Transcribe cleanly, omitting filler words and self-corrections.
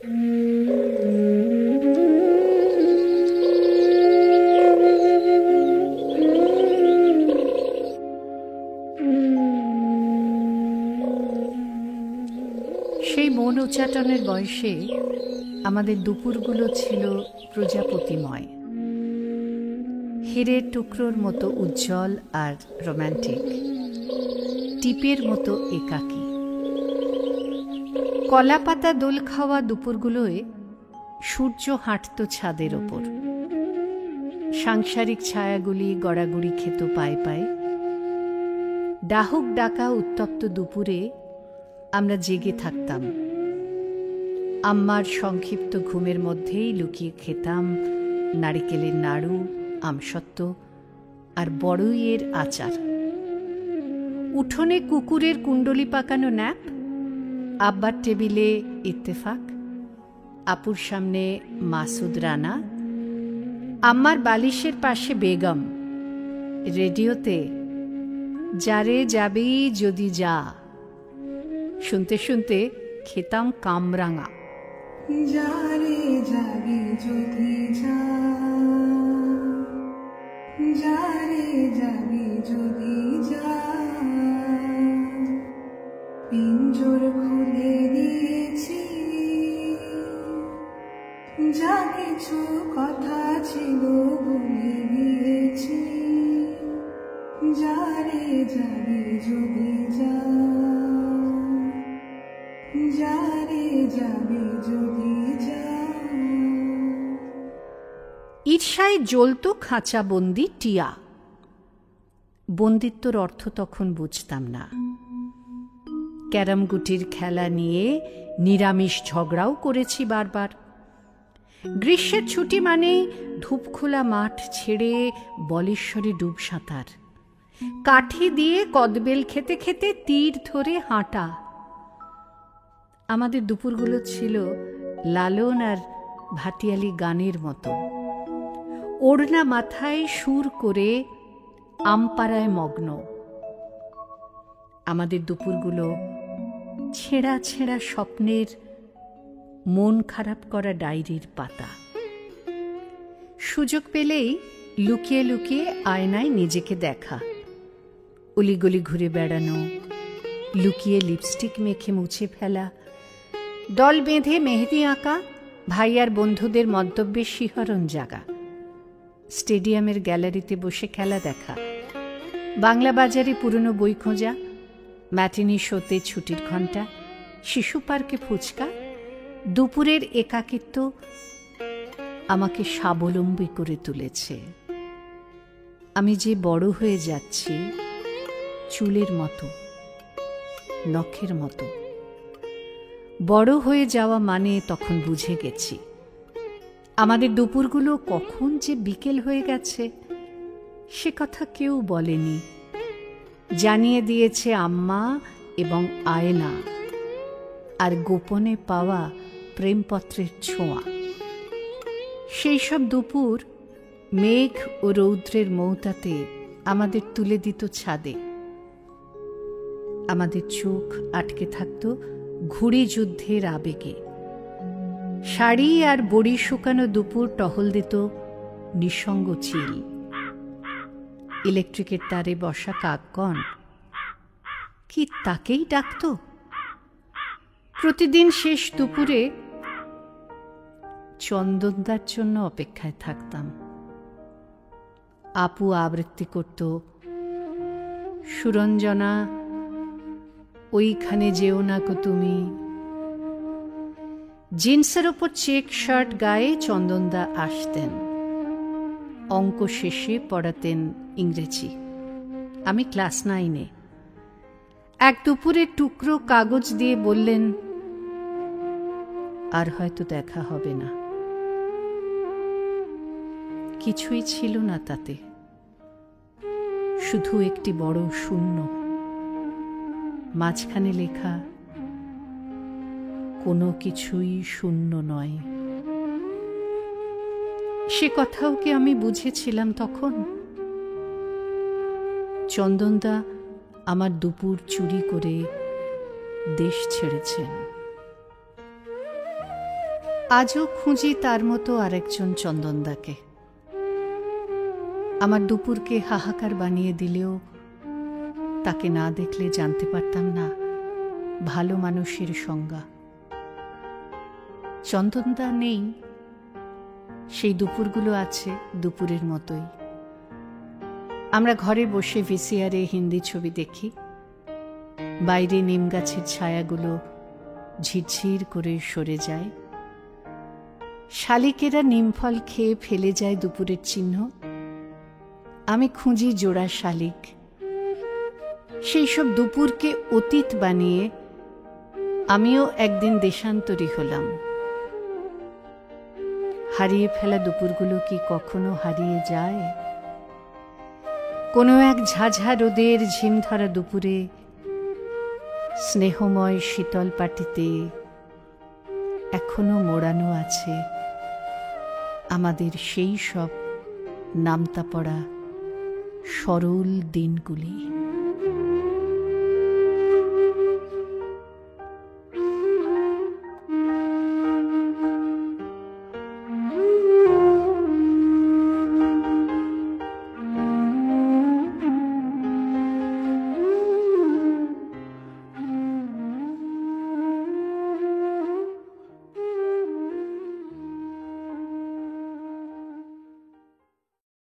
সেই মন উচ্চাটনের বয়সে আমাদের দুপুরগুলো ছিল প্রজাপতিময়, হীরের টুকরোর মতো উজ্জ্বল আর রোম্যান্টিক, টিপের মতো একাকী। কলাপাতা দোল খাওয়া দুপুরগুলোয় সূর্য হাঁটত ছাদের ওপর, সাংসারিক ছায়াগুলি গড়াগড়ি খেত পায়ে পায়ে। ডাহুক ডাকা উত্তপ্ত দুপুরে আমরা জেগে থাকতাম। আম্মার সংক্ষিপ্ত ঘুমের মধ্যেই লুকিয়ে খেতাম নারিকেলের নাড়ু, আমসত্ত্ব আর বড়ইয়ের আচার। উঠোনে কুকুরের কুণ্ডলি পাকানো ন্যাপ, আব্বার টেবিলে ইত্তেফাক, আপুর সামনে মাসুদ রানা, আম্মার বালিশের পাশে বেগম, রেডিওতে যারে যাবি যদি যা। শুনতে শুনতে খেতাম কামরাঙা। যারে যাবি যদি যা, যারে যাবি যদি যা, পিঞ্জর খুলে দিয়েছি, যা কিছু কথা ছিল বলে দিয়েছি। যারে যাবি যদি যা, যারে যাবি যদি যা। ঈর্ষায় জ্বলত খাঁচা বন্দি টিয়া। বন্দিত্বর অর্থ তখন বুঝতাম না। ক্যারামগুটির খেলা নিয়ে নিরামিষ ঝগড়াও করেছি বারবার। গ্রীষ্মের ছুটি মানেই ধূপখোলা মাঠ ছেড়ে বলেশ্বরে ডুব সাঁতার, কাঠি দিয়ে কদবেল খেতে খেতে তীর ধরে হাঁটা। আমাদের দুপুরগুলো ছিল লালন আর ভাটিয়ালি গানের মতো। ওড়না মাথায় সুর করে আমপাড়ায় মগ্ন। আমাদের দুপুরগুলো ছেঁড়া ছেঁড়া স্বপ্নের, মন খারাপ করা ডায়েরির পাতা। সুযোগ পেলেই লুকিয়ে লুকিয়ে আয়নায় নিজেকে দেখা, অলিগলি ঘুরে বেড়ানো, লুকিয়ে লিপস্টিক মেখে মুছে ফেলা, দল বেঁধে মেহেদি আঁকা, ভাই আর বন্ধুদের মন্তব্যে শিহরণ জাগা, স্টেডিয়ামের গ্যালারিতে বসে খেলা দেখা, বাংলা বাজারে পুরনো বই খোঁজা, ম্যাটিনি শোতে ছুটির ঘণ্টা, শিশু পার্কে ফুচকা। দুপুরের একাকিত্ব আমাকে স্বাবলম্বী করে তুলেছে। আমি যে বড় হয়ে যাচ্ছি, চুলের মতো, নখের মতো। বড় হয়ে যাওয়া মানে তখন বুঝে গেছি। আমাদের দুপুরগুলো কখন যে বিকেল হয়ে গেছে সে কথা কেউ বলেনি, জানিয়ে দিয়েছে আম্মা এবং আয়না আর গোপনে পাওয়া প্রেমপত্রের ছোঁয়া। সেই সব দুপুর মেঘ ও রৌদ্রের মৌতাতে আমাদের তুলে দিত ছাদে। আমাদের চোখ আটকে থাকত ঘুড়ি যুদ্ধের আবেগে। শাড়ি আর বড়ি শুকানো দুপুর টহল দিত নিঃসঙ্গ চিল। ইলেকট্রিকের তারে বসা কাকগণ কি তাকেই ডাকত? প্রতিদিন শেষ দুপুরে চন্দনদার জন্য অপেক্ষায় থাকতাম। আপু আবৃত্তি করত, সুরঞ্জনা ওইখানে যেও না কো তুমি। জিন্সের ওপর চেক শার্ট গায়ে চন্দনদা আসতেন। অঙ্ক শেষে পড়াতেন ইংরেজি। আমি ক্লাস 9-এ। এক দুপুরে টুকরো কাগজ দিয়ে বললেন, আর হয়তো দেখা হবে না। কিছুই ছিল না তাতে, শুধু একটি বড় শূন্য, মাঝখানে লেখা কোনো কিছুই শূন্য নয়। সে কথাও কি আমি বুঝেছিলাম তখন? চন্দনদা আমার দুপুর চুরি করে দেশ ছেড়েছেন। আজও খুঁজি তার মতো আরেকজন চন্দনদাকে। আমার দুপুরকে হাহাকার বানিয়ে দিলেও তাকে না দেখলে জানতে পারতাম না ভালো মানুষের সংজ্ঞা। চন্দনদা নেই, সেই দুপুরগুলো আছে দুপুরের মতোই। আমরা ঘরে বসে ভিসিআরে হিন্দি ছবি দেখি, বাইরে নিম গাছের ছায়াগুলো ঝিরঝির করে সরে যায়, শালিকেরা নিমফল খেয়ে ফেলে যায় দুপুরের চিহ্ন। আমি খুঁজি জোড়া শালিক, সেই সব দুপুরকে অতীত বানিয়ে আমিও একদিন দেশান্তরী হলাম। হারিয়ে ফেলা দুপুরগুলো কি কখনো হারিয়ে যায়? কোনো এক ঝাঝা রোদের ঝিমধরা দুপুরে স্নেহময় শীতল পাটিতে এখনো মোড়ানো আছে আমাদের সেই সব নামতা পড়া সরল দিনগুলি।